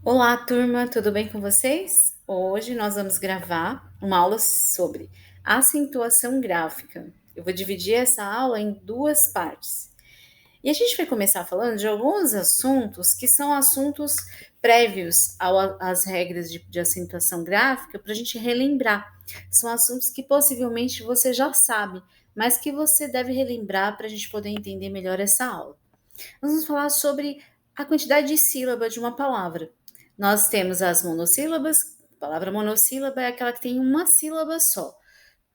Olá, turma, tudo bem com vocês? Hoje nós vamos gravar uma aula sobre acentuação gráfica. Eu vou dividir essa aula em duas partes. E a gente vai começar falando de alguns assuntos que são assuntos prévios às regras de acentuação gráfica para a gente relembrar. São assuntos que possivelmente você já sabe, mas que você deve relembrar para a gente poder entender melhor essa aula. Nós vamos falar sobre a quantidade de sílabas de uma palavra. Nós temos as monossílabas. A palavra monossílaba é aquela que tem uma sílaba só.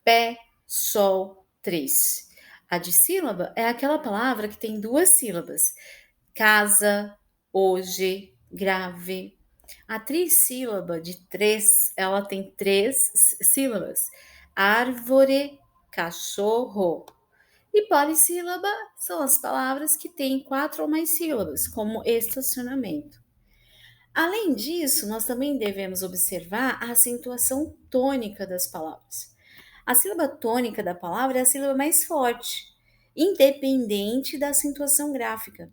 Pé, sol, três. A dissílaba é aquela palavra que tem duas sílabas. Casa, hoje, grave. A trissílaba de três, ela tem três sílabas. Árvore, cachorro. E polissílaba são as palavras que têm quatro ou mais sílabas, como estacionamento. Além disso, nós também devemos observar a acentuação tônica das palavras. A sílaba tônica da palavra é a sílaba mais forte, independente da acentuação gráfica.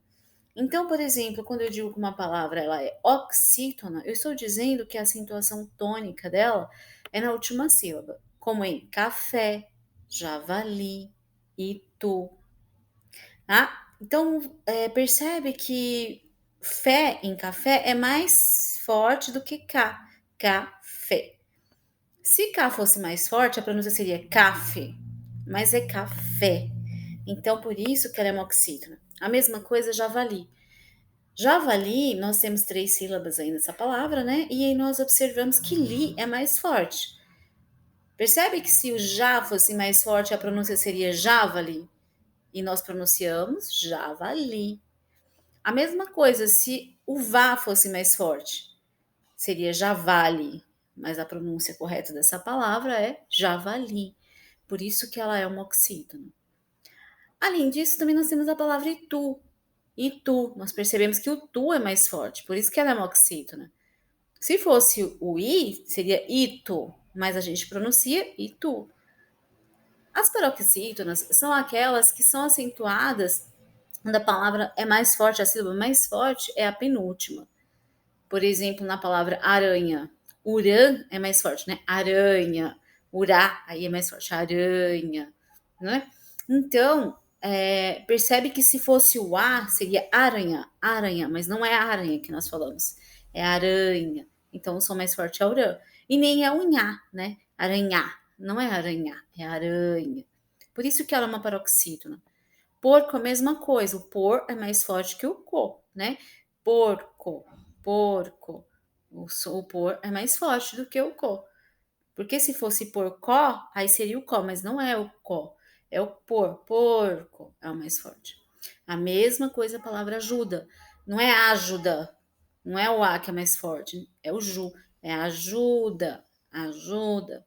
Então, por exemplo, quando eu digo que uma palavra ela é oxítona, eu estou dizendo que a acentuação tônica dela é na última sílaba, como em café, javali, itu, tá? Então, percebe que fé em café é mais forte do que cá, café. Se cá fosse mais forte, a pronúncia seria café, mas é café. Então, por isso que ela é moxítona. A mesma coisa, javali. Javali, nós temos três sílabas aí nessa palavra, né? E aí nós observamos que li é mais forte. Percebe que se o já fosse mais forte, a pronúncia seria javali? E nós pronunciamos javali. A mesma coisa se o vá fosse mais forte, seria javali, mas a pronúncia correta dessa palavra é javali. Por isso que ela é uma oxítona. Além disso, também nós temos a palavra itu. Itu, nós percebemos que o tu é mais forte, por isso que ela é uma oxítona. Se fosse o i, seria ito, mas a gente pronuncia itu. As paroxítonas são aquelas que são acentuadas quando a palavra é mais forte, a sílaba mais forte é a penúltima. Por exemplo, na palavra aranha, urã é mais forte, né? Aranha, urá, aí é mais forte, aranha, né? Então, percebe que se fosse o a, seria aranha, aranha, mas não é aranha que nós falamos, é aranha. Então, o som mais forte é o urã. E nem é o nha, né? Aranhar, não é aranhar, é aranha. Por isso que ela é uma paroxítona. Porco, a mesma coisa. O por é mais forte que o co, né? Porco, porco. O por é mais forte do que o co. Porque se fosse porcó, aí seria o có, mas não é o có. É o porco. É o mais forte. A mesma coisa a palavra ajuda. Não é ajuda. Não é o a que é mais forte. É o ju. É ajuda. Ajuda.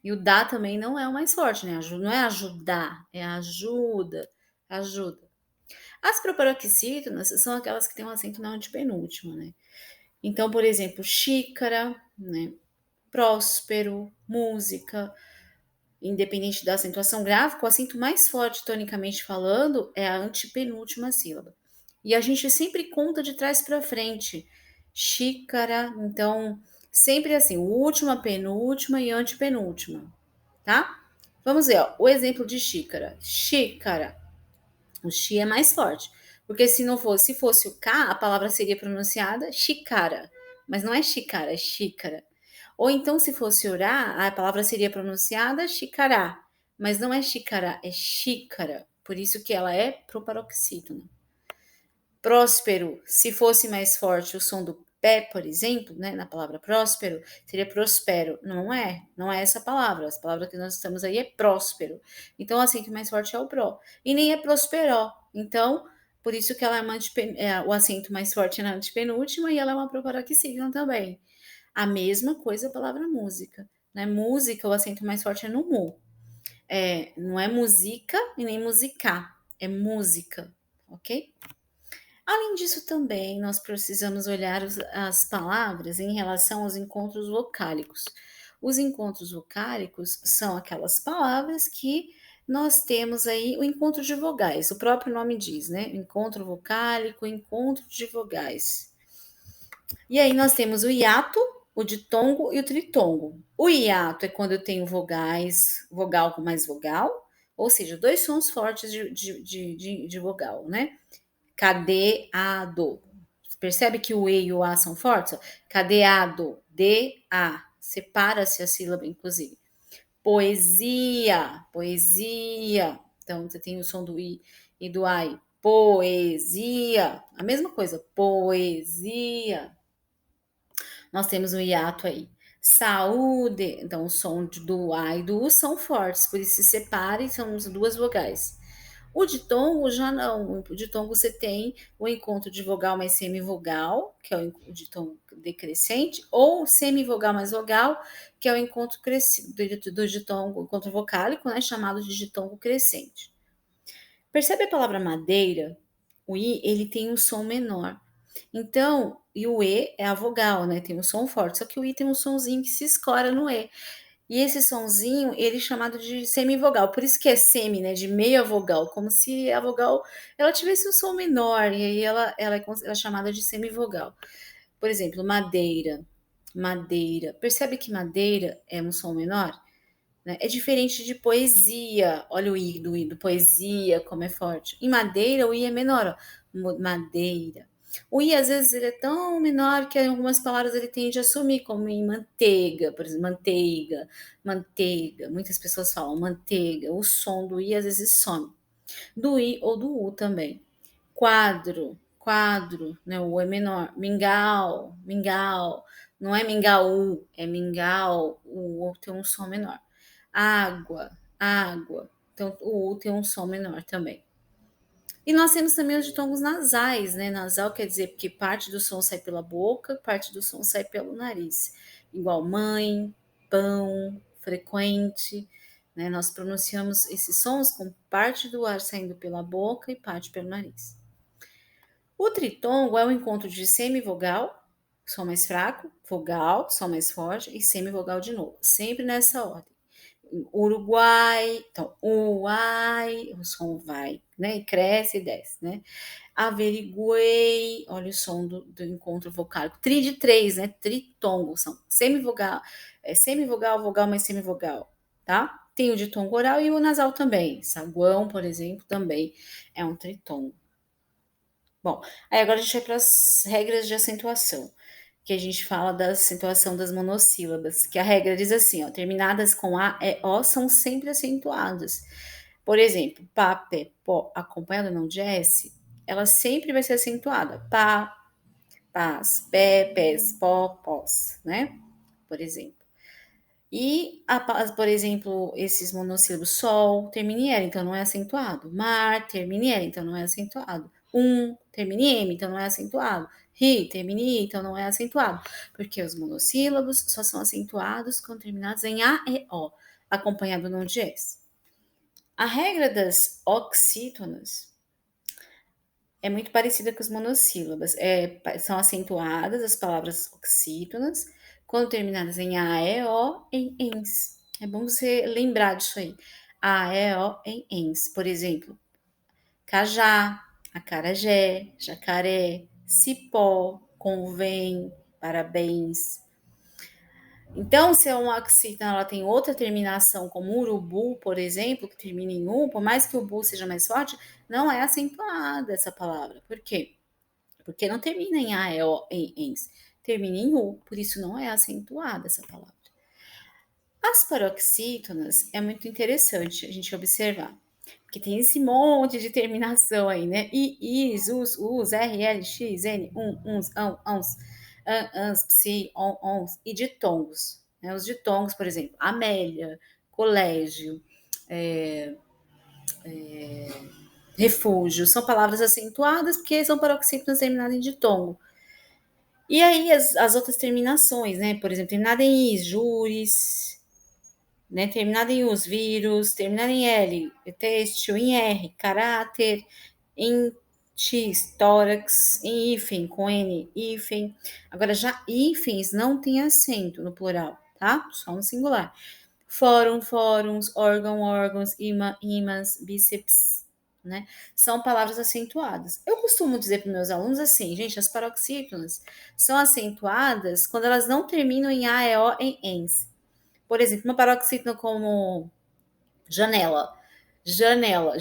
E o dá também não é o mais forte, né? Não é ajudar, é ajuda, ajuda. As proparoxítonas são aquelas que têm um acento na antepenúltima, né? Então, por exemplo, xícara, né? Próspero, música, independente da acentuação gráfica, o acento mais forte, tonicamente falando, é a antepenúltima sílaba. E a gente sempre conta de trás para frente. Xícara, então, sempre assim, última, penúltima e antepenúltima, tá? Vamos ver, ó, o exemplo de xícara. Xícara. O xi é mais forte. Porque se fosse o K, a palavra seria pronunciada xícara. Mas não é xícara, é xícara. Ou então, se fosse orar, a palavra seria pronunciada xícara. Mas não é xícara, é xícara. Por isso que ela é proparoxítona. Próspero, se fosse mais forte o som do pé, por exemplo, né, na palavra próspero, seria prospero. Não é essa palavra. A palavra que nós estamos aí é próspero. Então, o acento mais forte é o pró. E nem é prosperó. Então, por isso que ela é, o acento mais forte é na antepenúltima e ela é uma proparoxítona também. A mesma coisa a palavra música. Né? Música, o acento mais forte é no mu. Não é música e nem musicar. É música, ok? Além disso, também nós precisamos olhar as palavras em relação aos encontros vocálicos. Os encontros vocálicos são aquelas palavras que nós temos aí o encontro de vogais, o próprio nome diz, né? Encontro vocálico, encontro de vogais. E aí nós temos o hiato, o ditongo e o tritongo. O hiato é quando eu tenho vogais, vogal com mais vogal, ou seja, dois sons fortes de vogal, né? Cadeado. Percebe que o E e o A são fortes? Ó. Cadeado, D, A. Separa-se a sílaba, inclusive. Poesia, poesia. Então, você tem o som do I e do A. Poesia. A mesma coisa, poesia. Nós temos um hiato aí. Saúde, então o som do A e do U são fortes, por isso se separa e são as duas vogais. O ditongo já não. O ditongo você tem o encontro de vogal mais semivogal, que é o ditongo decrescente, ou semivogal mais vogal, que é o encontro do ditongo, encontro vocálico, né, chamado de ditongo crescente. Percebe a palavra madeira? O I, ele tem um som menor. Então, e o E é a vogal, né? Tem um som forte, só que o I tem um sonzinho que se escora no E. E esse sonzinho, ele é chamado de semivogal, por isso que é semi, né, de meia vogal, como se a vogal, ela tivesse um som menor, e aí ela é chamada de semivogal. Por exemplo, madeira, madeira. Percebe que madeira é um som menor? Né? É diferente de poesia. Olha o I do poesia, como é forte. Em madeira, o I é menor, ó. Madeira. O I, às vezes, ele é tão menor que em algumas palavras ele tende a sumir, como em manteiga, por exemplo, manteiga, manteiga. Muitas pessoas falam manteiga. O som do I, às vezes, some. Do I ou do U também. Quadro, quadro, né? O U é menor. Mingau, mingau. Não é mingau, é mingau. O U tem um som menor. Água, água. Então, o U tem um som menor também. E nós temos também os ditongos nasais, né? Nasal quer dizer que parte do som sai pela boca, parte do som sai pelo nariz. Igual mãe, pão, frequente, né? Nós pronunciamos esses sons com parte do ar saindo pela boca e parte pelo nariz. O tritongo é o encontro de semivogal, som mais fraco, vogal, som mais forte e semivogal de novo, sempre nessa ordem. Uruguai, então, uai, o som vai, né? E cresce e desce, né? Averiguei, olha o som do encontro vocálico. Tri de três, né? Tritongo, são semivogal, semivogal, vogal mais semivogal, tá? Tem o ditongo oral e o nasal também. Saguão, por exemplo, também é um tritongo. Bom, aí agora a gente vai para as regras de acentuação, que a gente fala da acentuação das monossílabas, que a regra diz assim, ó, terminadas com A, E, O são sempre acentuadas. Por exemplo, pá, pé, pó, acompanhado não de S, ela sempre vai ser acentuada. Pá, pás, pé, pés, pó, pós, né? Por exemplo. E, por exemplo, esses monossílabos sol, termina em L, então não é acentuado. Mar, termina em L, então não é acentuado. Termina em M, então não é acentuado. Ri, termina em I, então não é acentuado. Porque os monossílabos só são acentuados quando terminados em A e O, acompanhado não de S. A regra das oxítonas é muito parecida com as monossílabas. São acentuadas as palavras oxítonas quando terminadas em A, E, O, em ENS. É bom você lembrar disso aí. A, E, O, em ENS. Por exemplo, cajá, acarajé, jacaré, cipó, convém, parabéns. Então, se é uma oxítona, ela tem outra terminação, como urubu, por exemplo, que termina em U, por mais que o bu seja mais forte, não é acentuada essa palavra. Por quê? Porque não termina em A, E, O, em, ENS. Termina em U, por isso não é acentuada essa palavra. As paroxítonas é muito interessante a gente observar, porque tem esse monte de terminação aí, né? I, is, us, r, l, x, n, uns, uns, ans, psi, ons, e ditongos. Né? Os ditongos, por exemplo, Amélia, colégio, refúgio, são palavras acentuadas porque são paroxítonas terminadas em ditongo. E aí as outras terminações, né? Por exemplo, terminada em is, júris, né? Terminada em us, vírus, terminada em L, têxtil, em R, caráter, em X, tórax, em hífen, com N, hífen. Agora, já hífens não tem acento no plural, tá? Só no singular. Fórum, fóruns, órgão, órgãos, imã, imãs, bíceps, né? São palavras acentuadas. Eu costumo dizer para meus alunos assim, gente, as paroxítonas são acentuadas quando elas não terminam em A, E, O, em ENS. Por exemplo, uma paroxítona como janela. Janela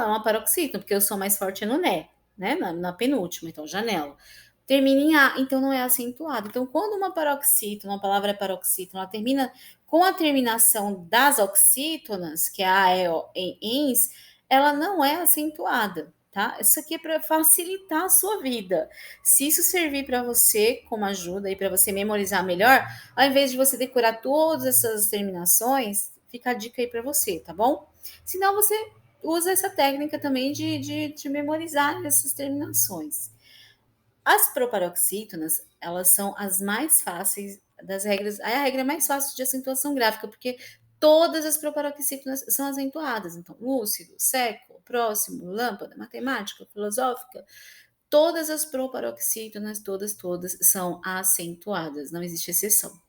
é uma paroxítona, porque o som mais forte é no né? Na penúltima, então janela. Termina em A, então não é acentuado. Então, quando uma paroxítona, uma palavra é paroxítona, ela termina com a terminação das oxítonas, que é A, E, O, em ENS, ela não é acentuada, tá? Isso aqui é para facilitar a sua vida. Se isso servir para você como ajuda e para você memorizar melhor, ao invés de você decorar todas essas terminações, fica a dica aí para você, tá bom? Senão você usa essa técnica também de memorizar essas terminações. As proparoxítonas, elas são as mais fáceis das regras, é a regra mais fácil de acentuação gráfica, porque todas as proparoxítonas são acentuadas. Então, lúcido, século, próximo, lâmpada, matemática, filosófica, todas as proparoxítonas, todas são acentuadas, não existe exceção.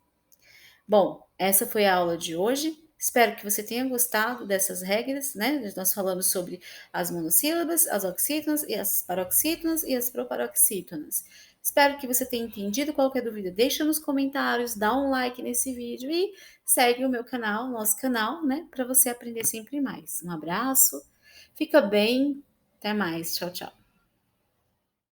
Bom, essa foi a aula de hoje. Espero que você tenha gostado dessas regras, né? Nós falamos sobre as monossílabas, as oxítonas e as paroxítonas e as proparoxítonas. Espero que você tenha entendido. Qualquer dúvida, deixa nos comentários, dá um like nesse vídeo e segue o meu canal, nosso canal, né? Para você aprender sempre mais. Um abraço, fica bem, até mais, tchau, tchau.